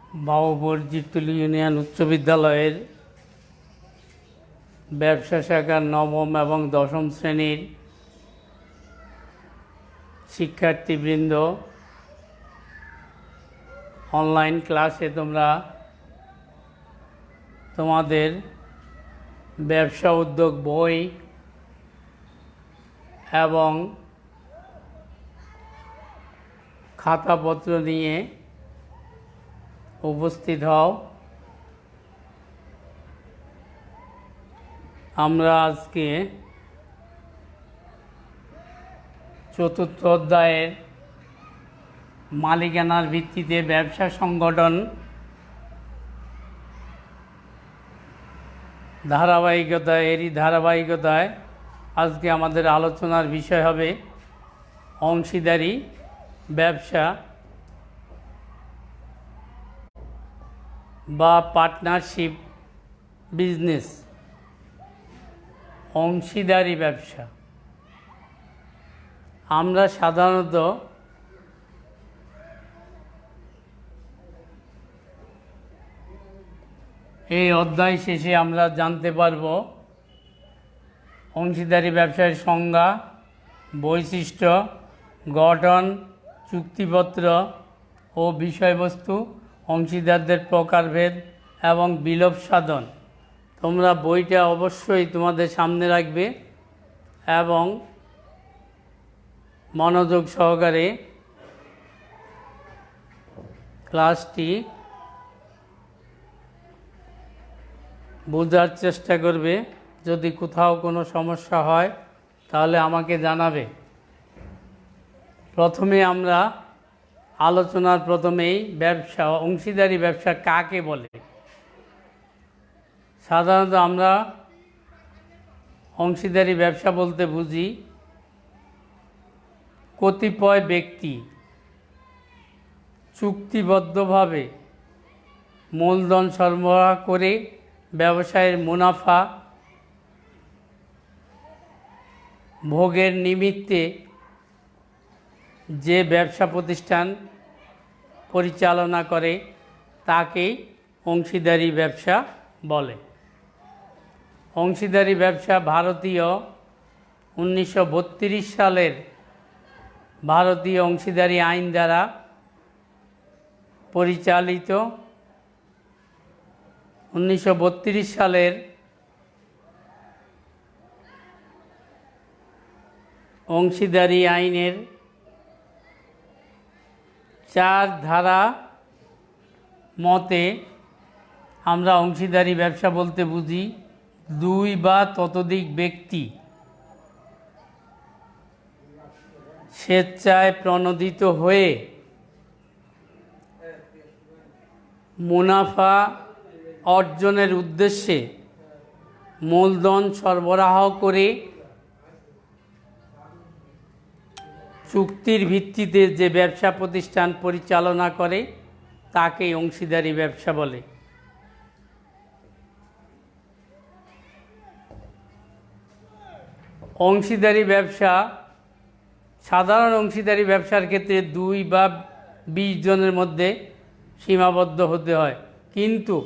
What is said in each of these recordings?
Babupur Jitul union উচ্চ বিদ্যালয়ের ব্যবসা শাখার নবম এবং দশম শ্রেণীর শিক্ষার্থীবৃন্দ, অনলাইন ক্লাসে তোমরা তোমাদের ব্যবসা উদ্যোগ বই এবং খাতাপত্র নিয়ে উপস্থিত হও। আমরা আজকে চতুর্থ অধ্যায়ের মালিকানার ভিত্তিতে ব্যবসা সংগঠন ধারাবাহিকতায় আজকে আমাদের আলোচনার বিষয় হবে অংশীদারি ব্যবসা বা পার্টনারশিপ বিজনেস। অংশীদারি ব্যবসা আমরা সাধারণত এই অধ্যায় শেষে আমরা জানতে পারব অংশীদারি ব্যবসার সংজ্ঞা, বৈশিষ্ট্য, গঠন, চুক্তিপত্র ও বিষয়বস্তু, অংশীদারদের প্রকারভেদ এবং বিলোপ সাধন। তোমরা বইটা অবশ্যই তোমাদের সামনে রাখবে এবং মনোযোগ সহকারে ক্লাসটি বোঝার চেষ্টা করবে। যদি কোথাও কোনো সমস্যা হয় তাহলে আমাকে জানাবে। প্রথমে আমরা আলোচনার প্রথমেই অংশীদারি ব্যবসা কাকে বলে। সাধারণত আমরা অংশীদারি ব্যবসা বলতে বুঝি কতিপয় ব্যক্তি চুক্তিবদ্ধভাবে মূলধন সরবরাহ করে ব্যবসায়ের মুনাফা ভোগের নিমিত্তে যে ব্যবসা প্রতিষ্ঠান পরিচালনা করে তাকেই অংশীদারি ব্যবসা বলে। অংশীদারি ব্যবসা ভারতীয় 1932 সালের ভারতীয় অংশীদারি আইন দ্বারা পরিচালিত। 1932 সালের অংশীদারি আইনের 4 ধারা মতে আমরা অংশীদারি ব্যবসা বলতে বুঝি 2 বা ততোধিক ব্যক্তি স্বেচ্ছায় প্রণোদিত হয়ে মুনাফা অর্জনের উদ্দেশ্যে মূলধন সরবরাহ করে চুক্তির ভিত্তিতে যে ব্যবসা প্রতিষ্ঠান পরিচালনা করে তাকে অংশীদারি ব্যবসা বলে। অংশীদারি ব্যবসা সাধারণ অংশীদারি ব্যবসার ক্ষেত্রে 2 বা 20 জনের মধ্যে সীমাবদ্ধ হতে হয়, কিন্তু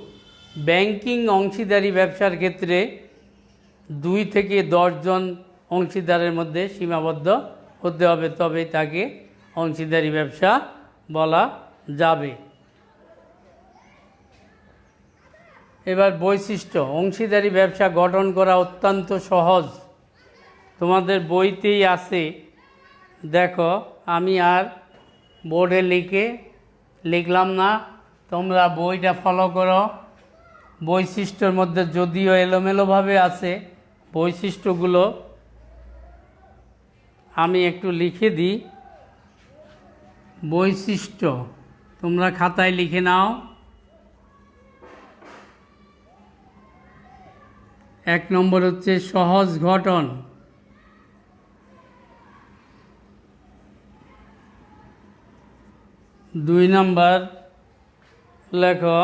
ব্যাংকিং অংশীদারি ব্যবসার ক্ষেত্রে 2 থেকে 10 জন অংশীদারের মধ্যে সীমাবদ্ধ হতে হবে, তবে তাকে অংশীদারি ব্যবসা বলা যাবে। এবার বৈশিষ্ট্য। অংশীদারি ব্যবসা গঠন করা অত্যন্ত সহজ। তোমাদের বইতেই আছে, দেখো। আমি আর বোর্ডে লিখলাম না, তোমরা বইটা ফলো করো। বৈশিষ্ট্যের মধ্যে যদিও এলোমেলোভাবে আছে, বৈশিষ্ট্যগুলো আমি একটু লিখে দিই। বৈশিষ্ট্য তোমরা খাতায় লিখে নাও। 1 নম্বর হচ্ছে সহজ গঠন। 2 নম্বর লেখো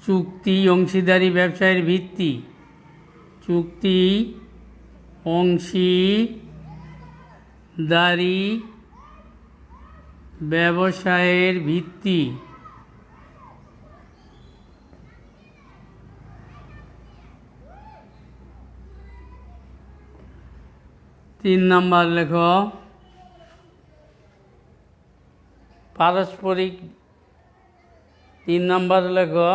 চুক্তি অংশীদারি ব্যবসায়ের ভিত্তি। চুক্তি অংশীদারি দারি ব্যবসায়ের ভিত্তি। 3 নম্বর লেখো পারস্পরিক। 3 নম্বর লেখো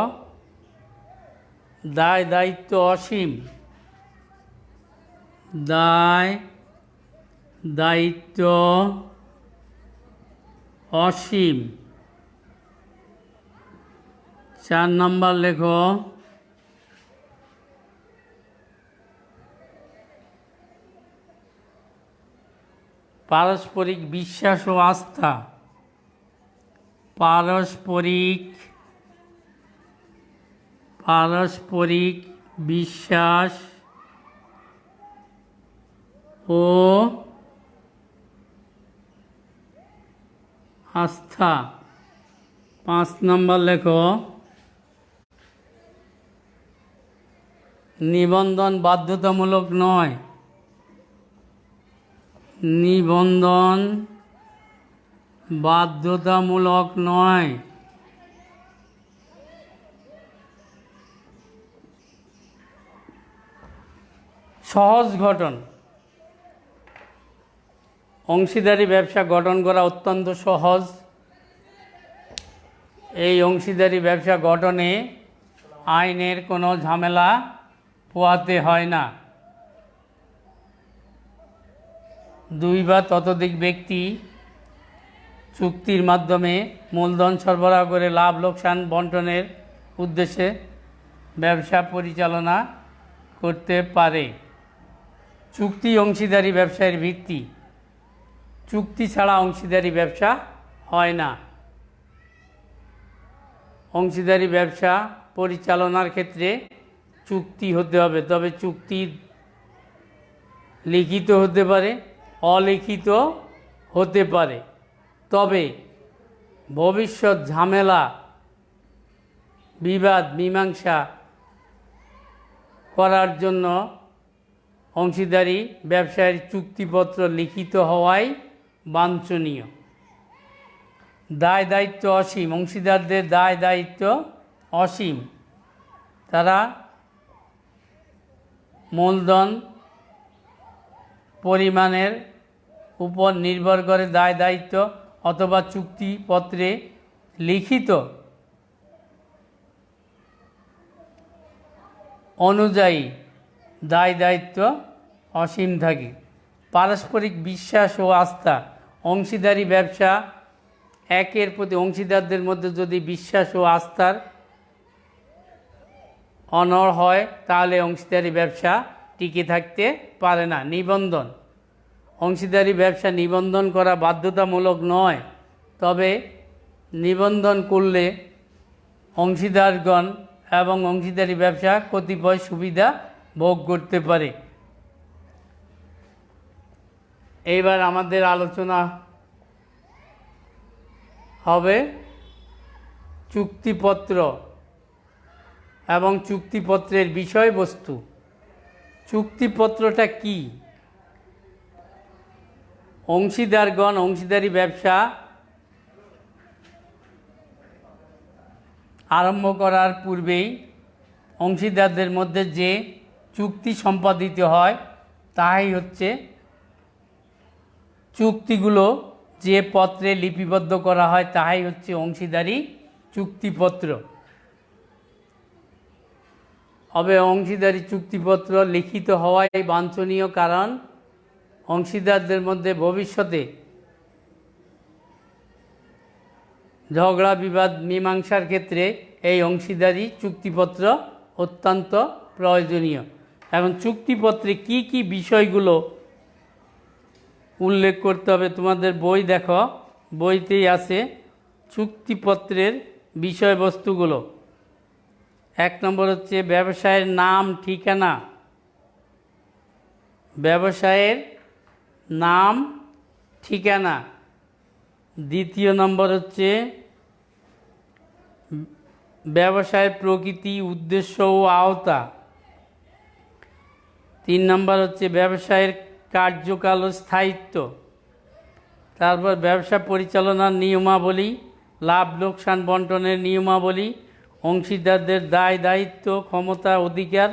দায় দায়িত্ব অসীম। দায় দায়িত্ব অসীম। 4 নম্বর লেখো পারস্পরিক বিশ্বাস ও আস্থা। পারস্পরিক বিশ্বাস ও আস্থা। 5 নম্বর লেখো নিবন্ধন বাধ্যতামূলক নয়। নিবন্ধন বাধ্যতামূলক নয়। সহজ গঠন। অংশীদারি ব্যবসা গঠন করা অত্যন্ত সহজ। এই অংশীদারি ব্যবসা গঠনে আইনের কোনো ঝামেলা পোহাতে হয় না। 2 বা ততোধিক ব্যক্তি চুক্তির মাধ্যমে মূলধন সরবরাহ করে লাভ লোকসান বন্টনের উদ্দেশ্যে ব্যবসা পরিচালনা করতে পারে। চুক্তি অংশীদারি ব্যবসায়ের ভিত্তি। চুক্তি ছাড়া অংশীদারি ব্যবসা হয় না। অংশীদারি ব্যবসা পরিচালনার ক্ষেত্রে চুক্তি হতে হবে, তবে চুক্তি লিখিত হতে পারে, অলিখিত হতে পারে। তবে ভবিষ্যৎ ঝামেলা বিবাদ মীমাংসা করার জন্য অংশীদারি ব্যবসায়ের চুক্তিপত্র লিখিত হওয়াই বাঞ্ছনীয়। দায় দায়িত্ব অসীম। অংশীদারদের দায় দায়িত্ব অসীম। তারা মূলধন পরিমাণের উপর নির্ভর করে দায় দায়িত্ব অথবা চুক্তিপত্রে লিখিত অনুযায়ী দায় দায়িত্ব অসীম থাকে। পারস্পরিক বিশ্বাস ও আস্থা। অংশীদারি ব্যবসা একের প্রতি অংশীদারদের মধ্যে যদি বিশ্বাস ও আস্থার অনড় হয় তাহলে অংশীদারি ব্যবসা টিকে থাকতে পারে না। নিবন্ধন। অংশীদারি ব্যবসা নিবন্ধন করা বাধ্যতামূলক নয়, তবে নিবন্ধন করলে অংশীদারগণ এবং অংশীদারি ব্যবসা কতিপয় সুবিধা ভোগ করতে পারে। এইবার আমাদের আলোচনা হবে চুক্তিপত্র এবং চুক্তিপত্রের বিষয়বস্তু। চুক্তিপত্রটা কি? অংশীদারগণ অংশীদারি ব্যবসা আরম্ভ করার পূর্বেই অংশীদারদের মধ্যে যে চুক্তি সম্পাদিত হয় তাই হচ্ছে চুক্তিগুলো যে পত্রে লিপিবদ্ধ করা হয় তাই হচ্ছে অংশীদারি চুক্তিপত্র। তবে অংশীদারি চুক্তিপত্র লিখিত হওয়াই বাঞ্ছনীয়, কারণ অংশীদারদের মধ্যে ভবিষ্যতে ঝগড়া বিবাদ মীমাংসার ক্ষেত্রে এই অংশীদারি চুক্তিপত্র অত্যন্ত প্রয়োজনীয়। এখন চুক্তিপত্রে কি কি বিষয়গুলো উল্লেখ করতে হবে, তোমাদের বই দেখো, বইতেই আছে চুক্তিপত্রের বিষয়বস্তুগুলো। 1 নম্বর হচ্ছে ব্যবসায়ের নাম ঠিকানা। ব্যবসায়ের নাম ঠিকানা। 2 নম্বর হচ্ছে ব্যবসায়ের প্রকৃতি উদ্দেশ্য ও আওতা। 3 নম্বর হচ্ছে ব্যবসায়ের কার্যকাল ও স্থায়িত্ব। তারপর ব্যবসা পরিচালনার নিয়মাবলী, লাভ লোকসান বন্টনের নিয়মাবলী, অংশীদারদের দায় দায়িত্ব, ক্ষমতা, অধিকার,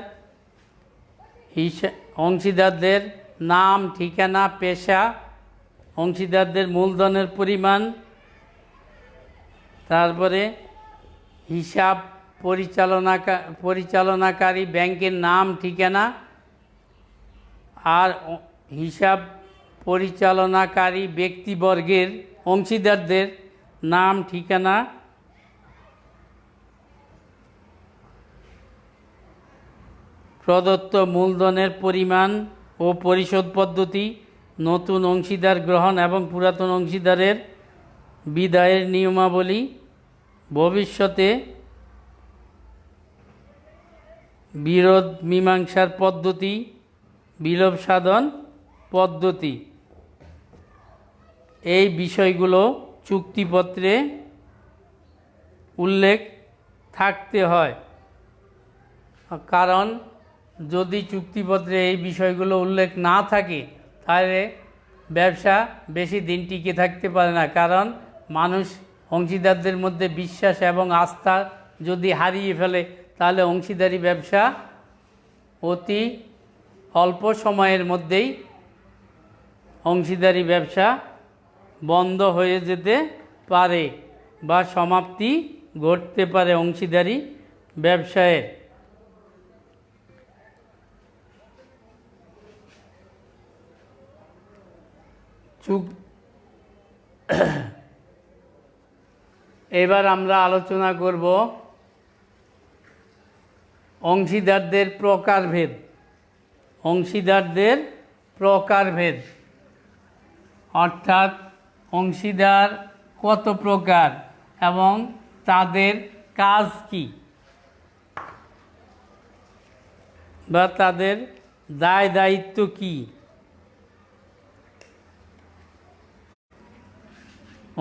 অংশীদারদের নাম, ঠিকানা, পেশা, অংশীদারদের মূলধনের পরিমাণ, তারপরে হিসাব পরিচালনাকারী ব্যাংকের নাম, ঠিকানা, আর হিসাব পরিচালনাকারী ব্যক্তিবর্গের অংশীদারদের নাম, ঠিকানা, প্রদত্ত মূলধনের পরিমাণ ও পরিশোধ পদ্ধতি, নতুন অংশীদার গ্রহণ এবং পুরাতন অংশীদারের বিদায়ের নিয়মাবলী, ভবিষ্যতে বিরোধ মীমাংসার পদ্ধতি, বিলোপ সাধন পদ্ধতি। এই বিষয়গুলো চুক্তিপত্রে উল্লেখ থাকতে হয়, কারণ যদি চুক্তিপত্রে এই বিষয়গুলো উল্লেখ না থাকে তাহলে ব্যবসা বেশি দিন টিকে থাকতে পারে না। কারণ মানুষ অংশীদারদের মধ্যে বিশ্বাস এবং আস্থা যদি হারিয়ে ফেলে তাহলে অংশীদারি ব্যবসা অতি অল্প সময়ের মধ্যেই অংশীদারি ব্যবসা বন্ধ হয়ে যেতে পারে বা সমাপ্তি ঘটতে পারে অংশীদারি ব্যবসায়ের। এবার আমরা আলোচনা করব অংশীদারদের প্রকারভেদ। অংশীদারদের প্রকারভেদ অর্থাৎ অংশীদার কত প্রকার এবং তাদের কাজ কি বা তাদের দায় দায়িত্ব কি।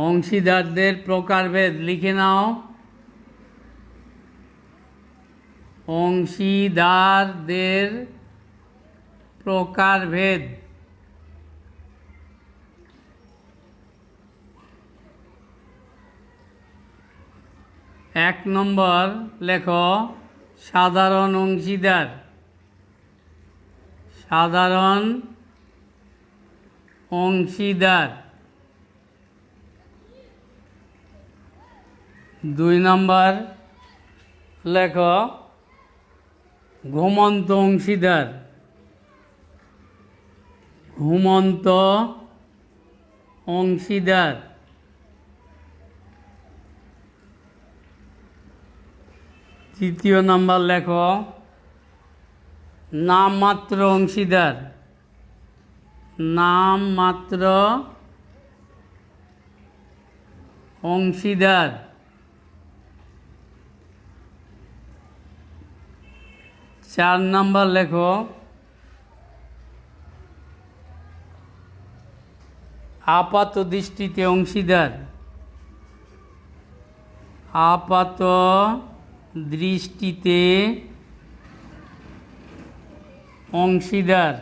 অংশীদারদের প্রকারভেদ লিখে নাও। অংশীদারদের প্রকারভেদ। এক নম্বর লেখো সাধারণ অংশীদার। সাধারণ অংশীদার। 2 নম্বর লেখো ঘুমন্ত অংশীদার। ঘুমন্ত অংশীদার। 3 নম্বর লেখো নামমাত্র অংশীদার। নামমাত্র অংশীদার। 4 নম্বর লেখো আপাত দৃষ্টিতে অংশীদার। আপাত দৃষ্টিতে অংশীদার।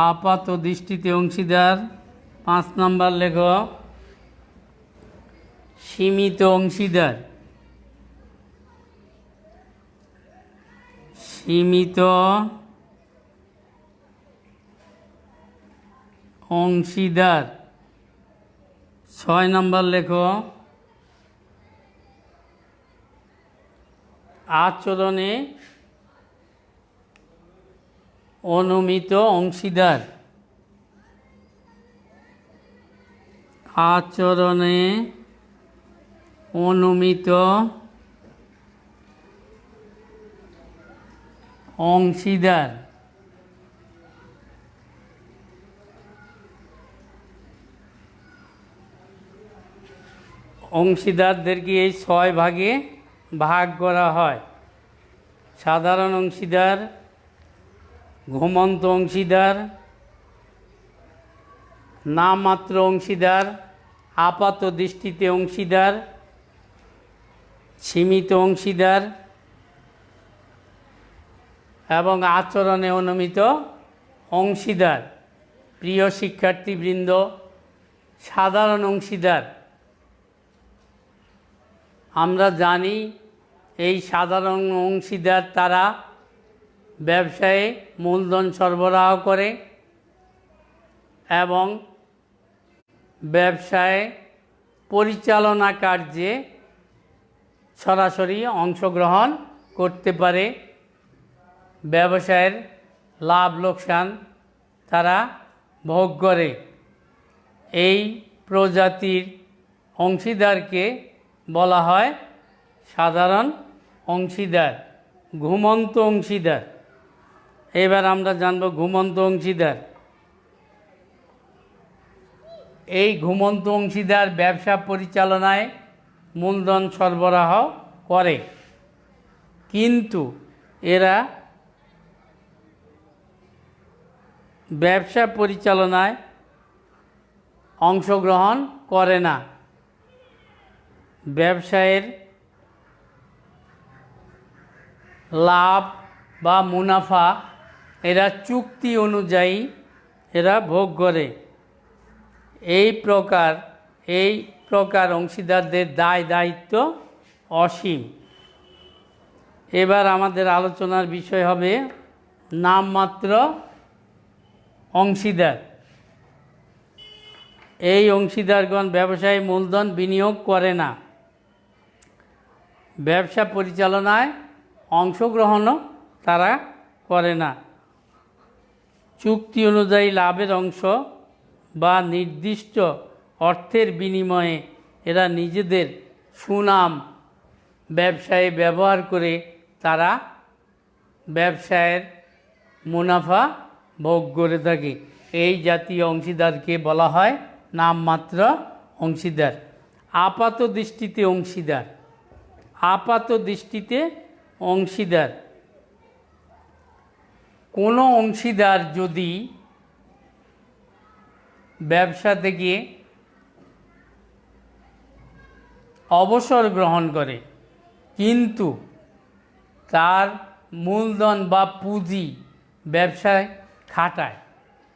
আপাত দৃষ্টিতে অংশীদার। 5 নম্বর লেখো সীমিত অংশীদার। সীমিত অংশীদার। 6 নম্বর লেখো আচরণে অনুমিত অংশীদার। আচরণে অনুমিত অংশীদার। অংশীদারদেরকে এই 6 ভাগে ভাগ করা হয়। সাধারণ অংশীদার, ঘুমন্ত অংশীদার, নামমাত্র অংশীদার, আপাত দৃষ্টিতে অংশীদার, সীমিত অংশীদার এবং আচরণে অনুমিত অংশীদার। প্রিয় শিক্ষার্থীবৃন্দ, সাধারণ অংশীদার আমরা জানি এই সাধারণ অংশীদার তারা ব্যবসায়ে মূলধন সরবরাহ করে এবং ব্যবসায় পরিচালনা কার্যে সরাসরি অংশগ্রহণ করতে পারে। ব্যবসায়ের লাভ লোকসান তারা ভোগ করে। এই প্রজাতির অংশীদারকে বলা হয় সাধারণ অংশীদার। ঘুমন্ত অংশীদার, এবার আমরা জানব ঘুমন্ত অংশীদার। এই ঘুমন্ত অংশীদার ব্যবসা পরিচালনায় মূলধন সরবরাহ করে, কিন্তু এরা ব্যবসা পরিচালনায় অংশগ্রহণ করে না। ব্যবসায়ের লাভ বা মুনাফা এরা চুক্তি অনুযায়ী এরা ভোগ করে। এই প্রকার অংশীদারদের দায় দায়িত্ব অসীম। এবার আমাদের আলোচনার বিষয় হবে নামমাত্র অংশীদার। এই অংশীদারগণ ব্যবসায় মূলধন বিনিয়োগ করে না, ব্যবসা পরিচালনায় অংশগ্রহণও তারা করে না। চুক্তি অনুযায়ী লাভের অংশ বা নির্দিষ্ট অর্থের বিনিময়ে এরা নিজেদের সুনাম ব্যবসায়ে ব্যবহার করে তারা ব্যবসায়ের মুনাফা ভোগ করে থাকে। এই জাতীয় অংশীদারকে বলা হয় নামমাত্র অংশীদার। আপাত দৃষ্টিতে অংশীদার। আপাত দৃষ্টিতে অংশীদার কোনো অংশীদার যদি ব্যবসা থেকে অবসর গ্রহণ করে কিন্তু তার মূলধন বা পুঁজি ব্যবসায় খাটায়,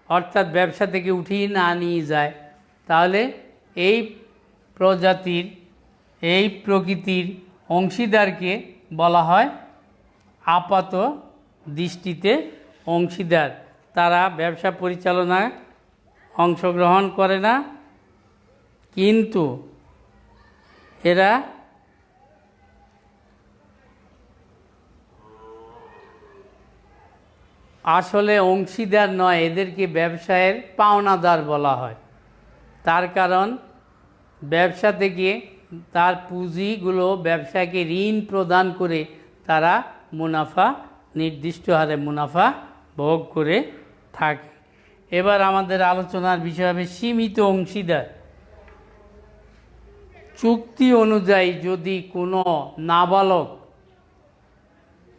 অর্থাৎ ব্যবসা থেকে উঠিয়ে না নিয়ে যায়, তাহলে এই প্রকৃতির অংশীদারকে বলা হয় আপাত দৃষ্টিতে অংশীদার। তারা ব্যবসা পরিচালনায় অংশগ্রহণ করে না, কিন্তু এরা আসলে অংশীদার নয়, এদেরকে ব্যবসায়ের পাওনাদার বলা হয়। তার কারণ ব্যবসা থেকে তার পুঁজিগুলো ব্যবসাকে ঋণ প্রদান করে তারা নির্দিষ্ট হারে মুনাফা ভোগ করে থাকে। এবার আমাদের আলোচনার বিষয় হবে সীমিত অংশীদার। চুক্তি অনুযায়ী যদি কোনো নাবালক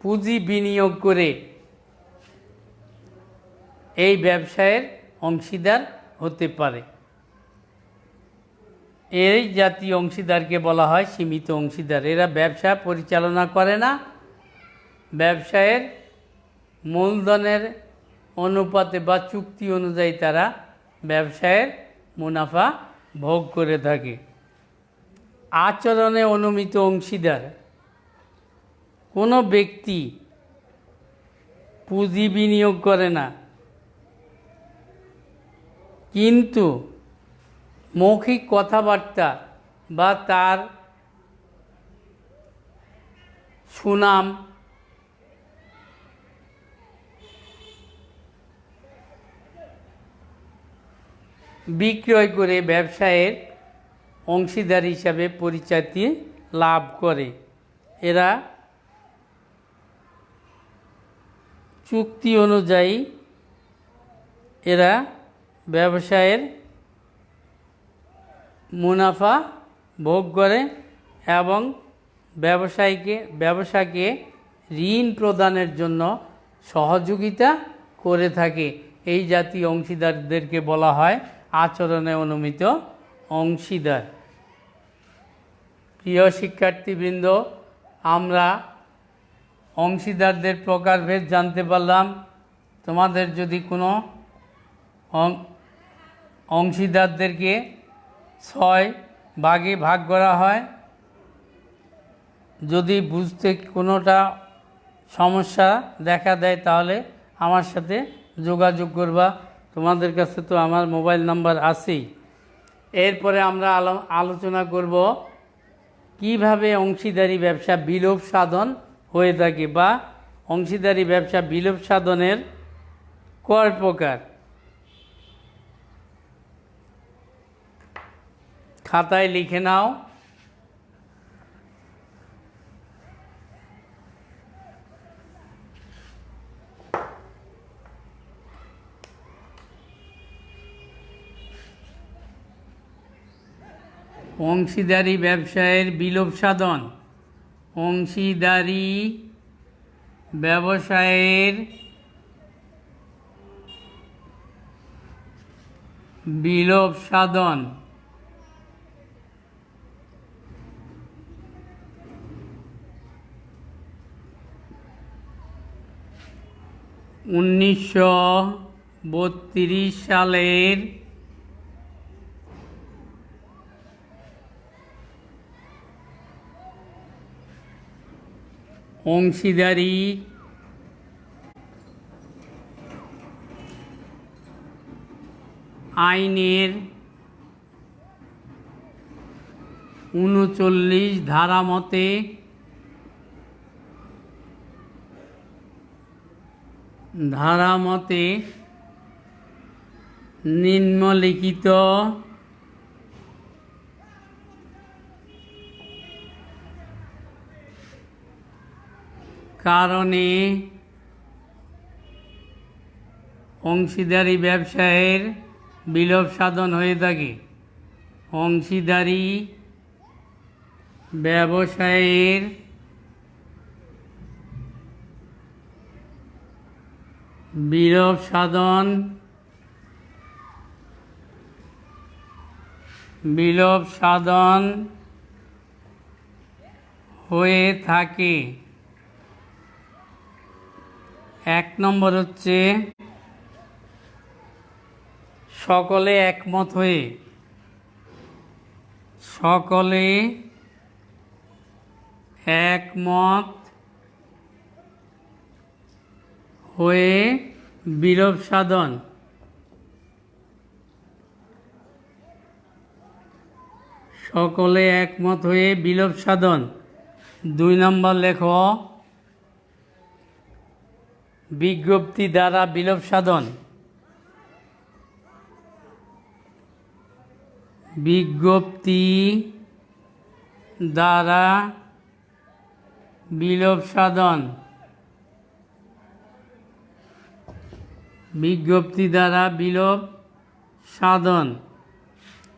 পুঁজি বিনিয়োগ করে এই ব্যবসায়ের অংশীদার হতে পারে, এই জাতীয় অংশীদারকে বলা হয় সীমিত অংশীদার। এরা ব্যবসা পরিচালনা করে না, ব্যবসায়ের মূলধনের অনুপাতে বা চুক্তি অনুযায়ী তারা ব্যবসায়ের মুনাফা ভোগ করে থাকে। আচরণে অনুমিত অংশীদার। কোনো ব্যক্তি পুঁজি বিনিয়োগ করে না, কিন্তু মৌখিক কথাবার্তা বা তার সুনাম বিক্রয় করে ব্যবসায়ের অংশীদার হিসাবে পরিচিতি লাভ করে। এরা চুক্তি অনুযায়ী এরা ব্যবসায়ের মুনাফা ভোগ করে এবং ব্যবসাকে ঋণ প্রদানের জন্য সহযোগিতা করে থাকে। এই জাতীয় অংশীদারদেরকে বলা হয় আচরণে অনুমিত অংশীদার। প্রিয় শিক্ষার্থীবৃন্দ, আমরা অংশীদারদের প্রকারভেদ জানতে পারলাম। তোমাদের যদি কোনো অংশীদারদেরকে 6 ভাগে ভাগ করা হয়, যদি বুঝতে কোনোটা সমস্যা দেখা দেয় তাহলে আমার সাথে যোগাযোগ করবা। তোমাদের কাছে তো আমার মোবাইল নাম্বার আছেই। এরপরে আমরা আলোচনা করব কিভাবে অংশীদারি ব্যবসা বিলোপ সাধন হয়ে থাকে বা অংশীদারি ব্যবসা বিলোপ সাধনের কয় প্রকার। খাতায় লিখে নাও। অংশীদারি ব্যবসায়ের বিলোপ সাধন। অংশীদারি ব্যবসায়ের বিলোপ সাধন। উনিশশো 32 সালের অংশীদারি আইনের 39 ধারা মতে নিম্নলিখিত কারণে অংশীদারি ব্যবসায়ের বিলোপ সাধন হয়ে থাকে। অংশীদারি ব্যবসায়ের বিলোপ সাধন হয়ে থাকে। 1 নম্বর হচ্ছে সকলে একমত হয়ে বিলোপ সাধন। সকলে একমত হয়ে বিলোপ সাধন। 2 নম্বর লেখো বিজ্ঞপ্তি দ্বারা বিলোপ সাধন। বিজ্ঞপ্তি দ্বারা বিলোপ সাধন। বিজ্ঞপ্তি দ্বারা বিলোপ সাধন।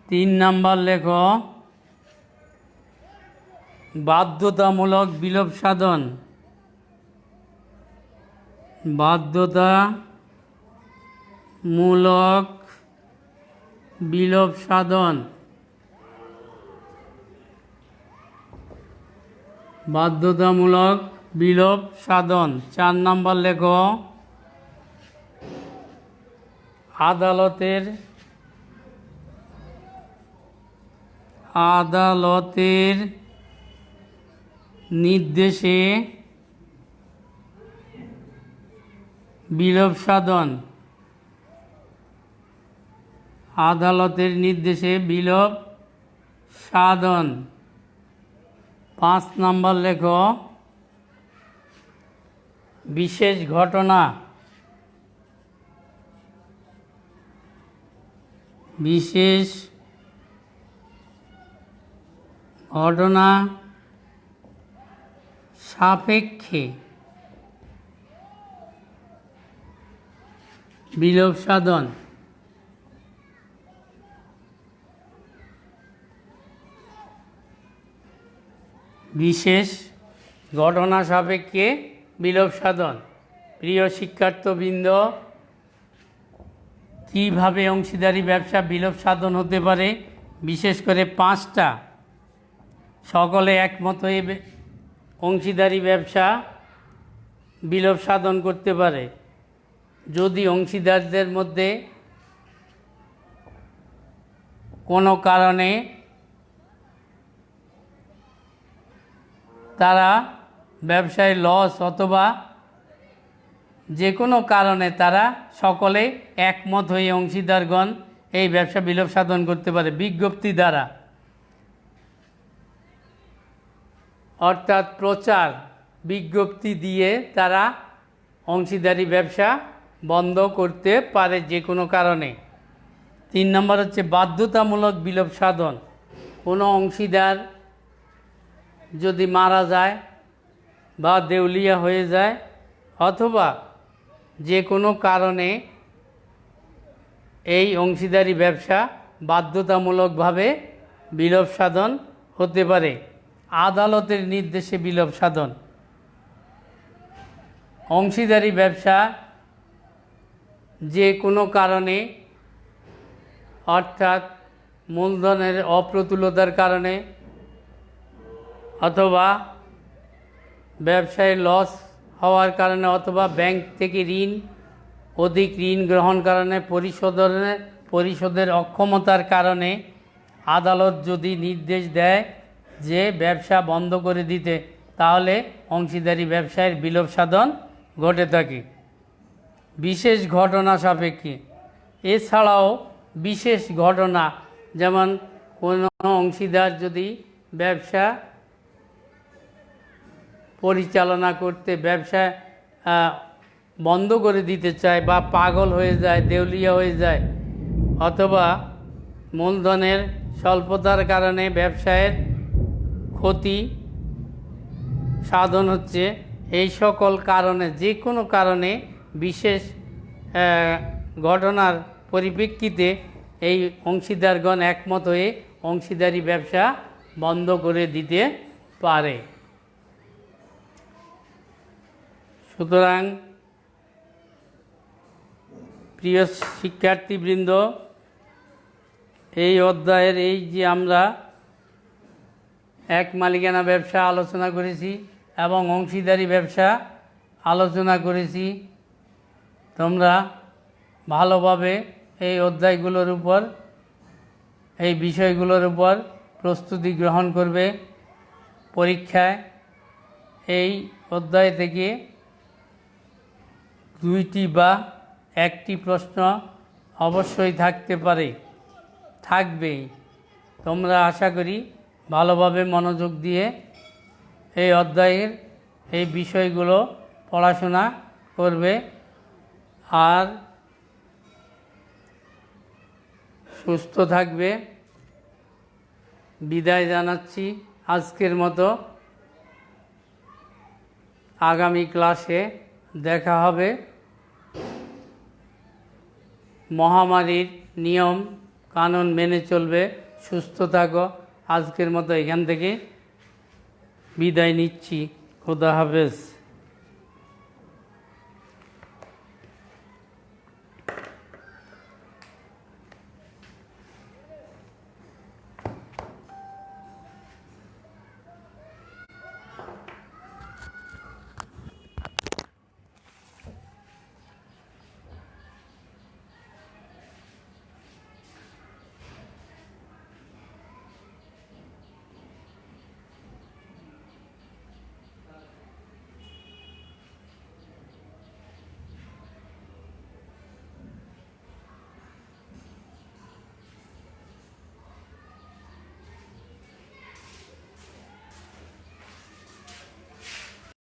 3 নম্বর লেখো বাধ্যতামূলক বিলোপ সাধন। বাধ্যতামূলক বিলোপ সাধন। বাধ্যতামূলক বিলোপ সাধন। 4 নম্বর লেখো আদালতের নির্দেশে বিলোপ সাধন। আদালতের নির্দেশে বিলোপ সাধন। 5 নম্বর লেখো বিশেষ ঘটনা। বিশেষ ঘটনা সাপেক্ষে বিলোপ সাধন। বিশেষ ঘটনা সাপেক্ষে বিলোপ সাধন। প্রিয় শিক্ষার্থবৃন্দ, কীভাবে অংশীদারি ব্যবসা বিলোপ সাধন হতে পারে, বিশেষ করে 5টা সকলে একমত হয়ে অংশীদারি ব্যবসা বিলোপ সাধন করতে পারে। যদি অংশীদারদের মধ্যে কোনো কারণে তারা ব্যবসায় লস অথবা যে কোনো কারণে তারা সকলে একমত হয়ে অংশীদারগণ এই ব্যবসা বিলোপ সাধন করতে পারে বিজ্ঞপ্তি দ্বারা, অর্থাৎ প্রচার বিজ্ঞপ্তি দিয়ে তারা অংশীদারি ব্যবসা বন্ধ করতে পারে যে কোনো কারণে। 3 নম্বর হচ্ছে বাধ্যতামূলক বিলোপ সাধন। কোনো অংশীদার যদি মারা যায় বা দেউলিয়া হয়ে যায় অথবা যে কোনো কারণে এই অংশীদারি ব্যবসা বাধ্যতামূলকভাবে বিলোপ সাধন হতে পারে, আদালতের নির্দেশে বিলোপ সাধন। অংশীদারি ব্যবসা যে কোনো কারণে অর্থাৎ মূলধনের অপ্রতুলতার কারণে অথবা ব্যবসায় লস হওয়ার কারণে অথবা ব্যাংক থেকে অধিক ঋণ গ্রহণ কারণে পরিশোধের অক্ষমতার কারণে আদালত যদি নির্দেশ দেয় যে ব্যবসা বন্ধ করে দিতে, তাহলে অংশীদারি ব্যবসায়ের বিলোপ সাধন ঘটে থাকে বিশেষ ঘটনা সাপেক্ষে। এছাড়াও বিশেষ ঘটনা, যেমন কোনো অংশীদার যদি ব্যবসা পরিচালনা করতে ব্যবসা বন্ধ করে দিতে চায় বা পাগল হয়ে যায়, দেউলিয়া হয়ে যায় অথবা মূলধনের স্বল্পতার কারণে ব্যবসায়ের ক্ষতি সাধন হচ্ছে, এই সকল কারণে যে কোনো কারণে বিশেষ ঘটনার পরিপ্রেক্ষিতে এই অংশীদারগণ একমত হয়ে অংশীদারি ব্যবসা বন্ধ করে দিতে পারে। সুতরাং প্রিয় শিক্ষার্থীবৃন্দ, এই অধ্যায়ের এই যে আমরা এক মালিকানা ব্যবসা আলোচনা করেছি এবং অংশীদারি ব্যবসা আলোচনা করেছি, তোমরা ভালোভাবে এই অধ্যায়গুলোর উপর এই বিষয়গুলোর উপর প্রস্তুতি গ্রহণ করবে। পরীক্ষায় এই অধ্যায় থেকে 2টি বা 1টি প্রশ্ন অবশ্যই থাকবেই। তোমরা আশা করি ভালোভাবে মনোযোগ দিয়ে এই অধ্যায়ের এই বিষয়গুলো পড়াশোনা করবে আর সুস্থ থাকবে। বিদায় জানাচ্ছি আজকের মতো। আগামী ক্লাসে দেখা হবে। মহামারীর নিয়ম কানুন মেনে চলবে। সুস্থ থাকো। আজকের মতো এখান থেকে বিদায় নিচ্ছি। খোদা হাফেজ।